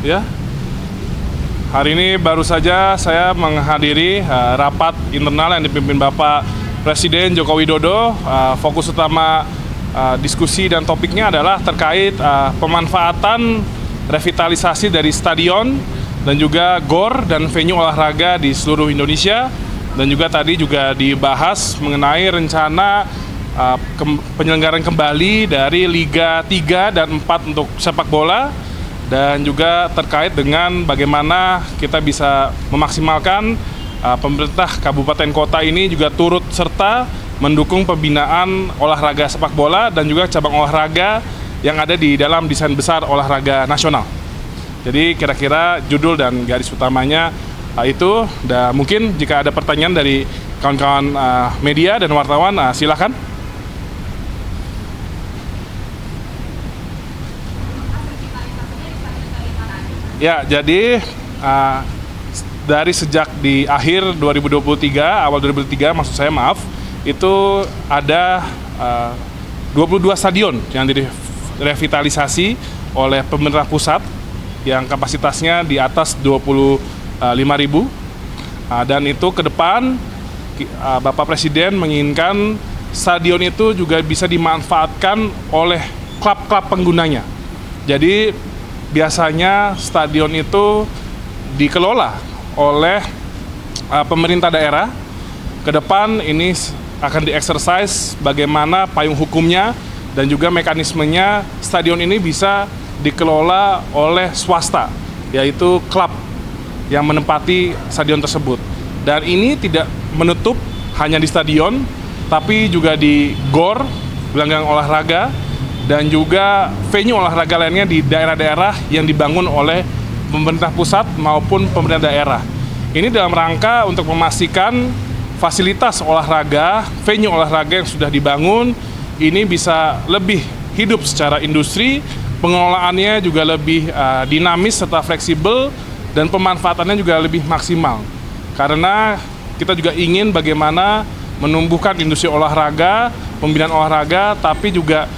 Ya, hari ini baru saja saya menghadiri rapat internal yang dipimpin Bapak Presiden Joko Widodo. Fokus utama diskusi dan topiknya adalah terkait pemanfaatan revitalisasi dari stadion dan juga GOR dan venue olahraga di seluruh Indonesia. Dan juga tadi juga dibahas mengenai rencana penyelenggaraan kembali dari Liga 3 dan 4 untuk sepak bola, dan juga terkait dengan bagaimana kita bisa memaksimalkan pemerintah kabupaten kota ini juga turut serta mendukung pembinaan olahraga sepak bola dan juga cabang olahraga yang ada di dalam desain besar olahraga nasional. Jadi kira-kira judul dan garis utamanya itu. Dan mungkin jika ada pertanyaan dari kawan-kawan media dan wartawan, silakan. Ya, jadi dari sejak di akhir 2023, awal 2023 maksud saya, itu ada 22 stadion yang direvitalisasi oleh pemerintah pusat yang kapasitasnya di atas 25.000, dan itu ke depan Bapak Presiden menginginkan stadion itu juga bisa dimanfaatkan oleh klub-klub penggunanya. Jadi biasanya stadion itu dikelola oleh pemerintah daerah. Ke depan ini akan dieksersis bagaimana payung hukumnya dan juga mekanismenya stadion ini bisa dikelola oleh swasta, yaitu klub yang menempati stadion tersebut. Dan ini tidak menutup hanya di stadion, tapi juga di GOR, gelanggang olahraga, dan juga venue olahraga lainnya di daerah-daerah yang dibangun oleh pemerintah pusat maupun pemerintah daerah. Ini dalam rangka untuk memastikan fasilitas olahraga, venue olahraga yang sudah dibangun ini bisa lebih hidup secara industri, pengelolaannya juga lebih dinamis serta fleksibel, dan pemanfaatannya juga lebih maksimal. Karena kita juga ingin bagaimana menumbuhkan industri olahraga, pembinaan olahraga, tapi juga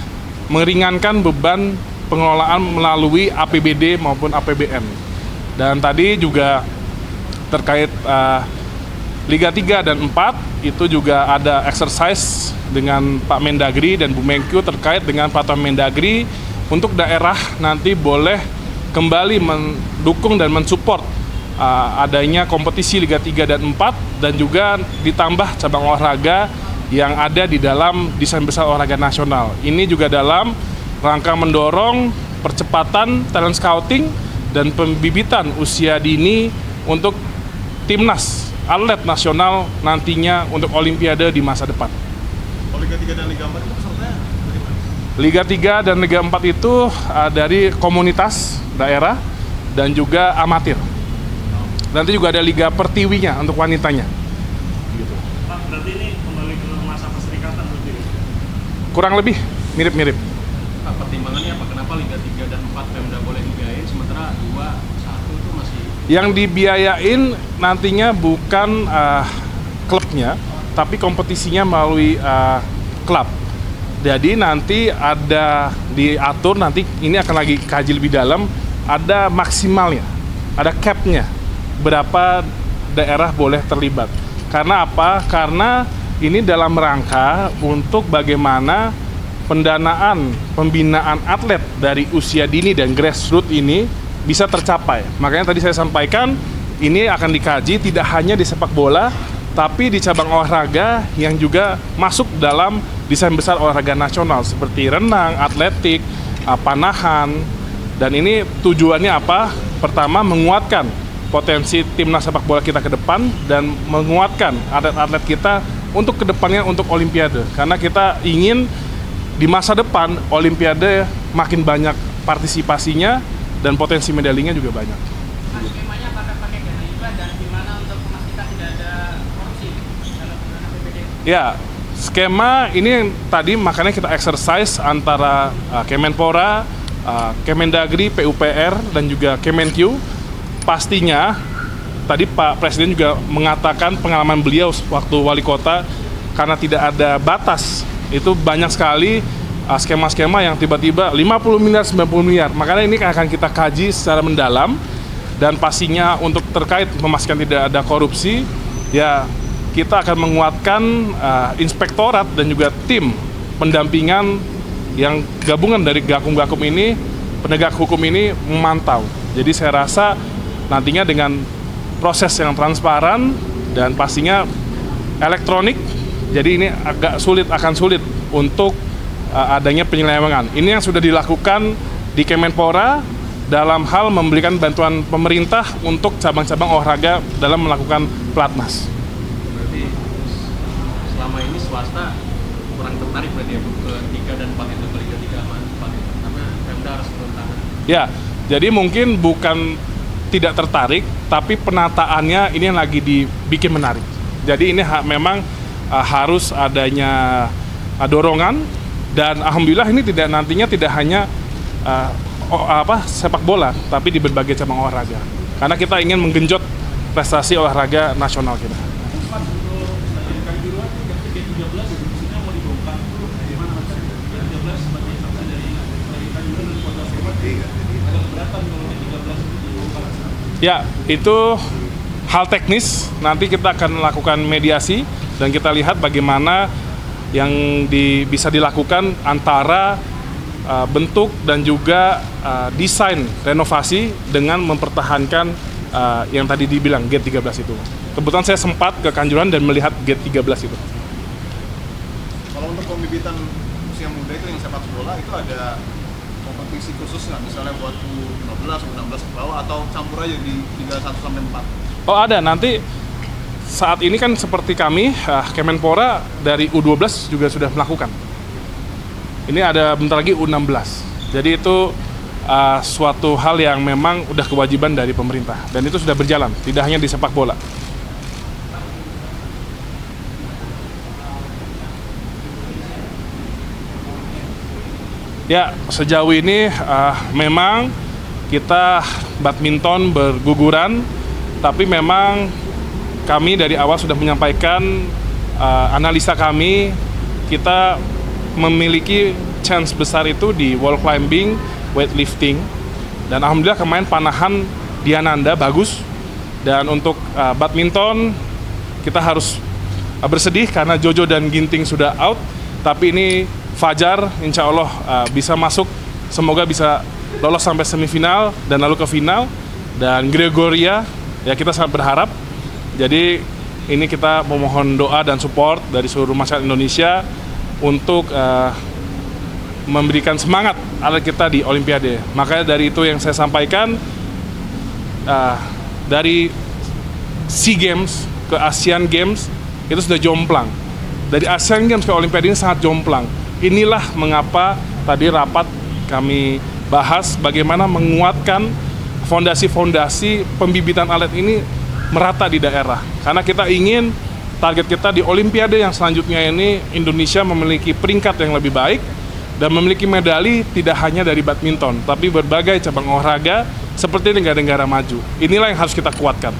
meringankan beban pengelolaan melalui APBD maupun APBN. Dan tadi juga terkait Liga 3 dan 4 itu juga ada exercise dengan Pak Mendagri dan Bu Menkyu terkait dengan peraturan Mendagri untuk daerah nanti boleh kembali mendukung dan mensupport adanya kompetisi Liga 3 dan 4, dan juga ditambah cabang olahraga yang ada di dalam desain besar olahraga nasional. Ini juga dalam rangka mendorong percepatan talent scouting dan pembibitan usia dini untuk timnas atlet nasional nantinya untuk Olimpiade di masa depan. Liga 3 dan Liga 4 itu pesertanya dari mana? Liga 3 dan Liga 4 itu dari komunitas daerah dan juga amatir. Nanti juga ada Liga Pertiwinya untuk wanitanya. Gitu. Pak, berarti ini kembali ke masa perserikatan berarti? Kurang lebih mirip-mirip. Pak, pertimbangannya apa? Kenapa Liga 3 dan 4 Pemda boleh dibiayain, sementara 2, 1 itu masih... Yang dibiayain nantinya bukan klubnya, tapi kompetisinya melalui klub. Jadi nanti ada diatur, nanti ini akan lagi kaji lebih dalam, ada maksimalnya, ada cap-nya, berapa daerah boleh terlibat. Karena apa? Karena ini dalam rangka untuk bagaimana pendanaan pembinaan atlet dari usia dini dan grassroots ini bisa tercapai. Makanya tadi saya sampaikan, ini akan dikaji tidak hanya di sepak bola, tapi di cabang olahraga yang juga masuk dalam desain besar olahraga nasional seperti renang, atletik, panahan. Dan ini tujuannya apa? Pertama, menguatkan potensi timnas sepak bola kita ke depan dan menguatkan atlet-atlet kita untuk kedepannya untuk Olimpiade. Karena kita ingin di masa depan Olimpiade makin banyak partisipasinya dan potensi medalinya juga banyak. Skemanya apakah pakai dana hibah dan gimana untuk memastikan tidak ada korupsi dalam penggunaan APBD? Ya, skema ini yang tadi makanya kita exercise antara Kemenpora, Kemendagri, PUPR, dan juga Kemenkyu. Pastinya tadi Pak Presiden juga mengatakan pengalaman beliau waktu wali kota, karena tidak ada batas, itu banyak sekali skema-skema yang tiba-tiba 50 miliar, 90 miliar. Makanya ini akan kita kaji secara mendalam, dan pastinya untuk terkait memastikan tidak ada korupsi, ya kita akan menguatkan inspektorat dan juga tim pendampingan yang gabungan dari Gakum-Gakum ini, penegak hukum ini memantau. Jadi saya rasa nantinya dengan proses yang transparan dan pastinya elektronik, jadi ini akan sulit untuk adanya penyelewengan. Ini yang sudah dilakukan di Kemenpora dalam hal memberikan bantuan pemerintah untuk cabang-cabang olahraga dalam melakukan pelatnas. Berarti selama ini swasta kurang tertarik berarti ya ke 3 dan 4 itu, ke Liga 3 sama 4 itu, karena Pemda harus turun tangan. Ya, jadi mungkin bukan tidak tertarik, tapi penataannya ini yang lagi dibikin menarik. Jadi ini memang harus adanya dorongan, dan alhamdulillah ini nantinya tidak hanya sepak bola, tapi di berbagai cabang olahraga. Karena kita ingin menggenjot prestasi olahraga nasional kita. Ya, itu hal teknis. Nanti kita akan melakukan mediasi dan kita lihat bagaimana yang bisa dilakukan antara bentuk dan juga desain renovasi dengan mempertahankan yang tadi dibilang gate 13 itu. Kebetulan saya sempat ke Kanjuruhan dan melihat gate 13 itu. Kalau untuk pembibitan usia muda itu yang sepak bola itu ada kompetisi khusus nggak? Misalnya buat U15, U16 ke bawah, atau campur aja di Liga 1 sampai 4? Oh ada, nanti saat ini kan seperti kami, Kemenpora dari U12 juga sudah melakukan. Ini ada bentar lagi U16. Jadi itu suatu hal yang memang udah kewajiban dari pemerintah. Dan itu sudah berjalan, tidak hanya di sepak bola. Ya, sejauh ini memang kita badminton berguguran, tapi memang kami dari awal sudah menyampaikan analisa kami, kita memiliki chance besar itu di wall climbing, weightlifting, dan alhamdulillah kemarin panahan Diananda bagus. Dan untuk badminton kita harus bersedih karena Jojo dan Ginting sudah out, tapi ini Fajar insya Allah bisa masuk, semoga bisa lolos sampai semifinal dan lalu ke final. Dan Gregoria, ya kita sangat berharap. Jadi ini kita memohon doa dan support dari seluruh masyarakat Indonesia untuk memberikan semangat atlet kita di Olimpiade. Makanya dari itu yang saya sampaikan, dari SEA Games ke Asian Games itu sudah jomplang. Dari Asian Games ke Olimpiade ini sangat jomplang. Inilah mengapa tadi rapat kami bahas bagaimana menguatkan fondasi-fondasi pembibitan atlet ini merata di daerah. Karena kita ingin target kita di Olimpiade yang selanjutnya ini Indonesia memiliki peringkat yang lebih baik dan memiliki medali tidak hanya dari badminton, tapi berbagai cabang olahraga seperti negara-negara maju. Inilah yang harus kita kuatkan.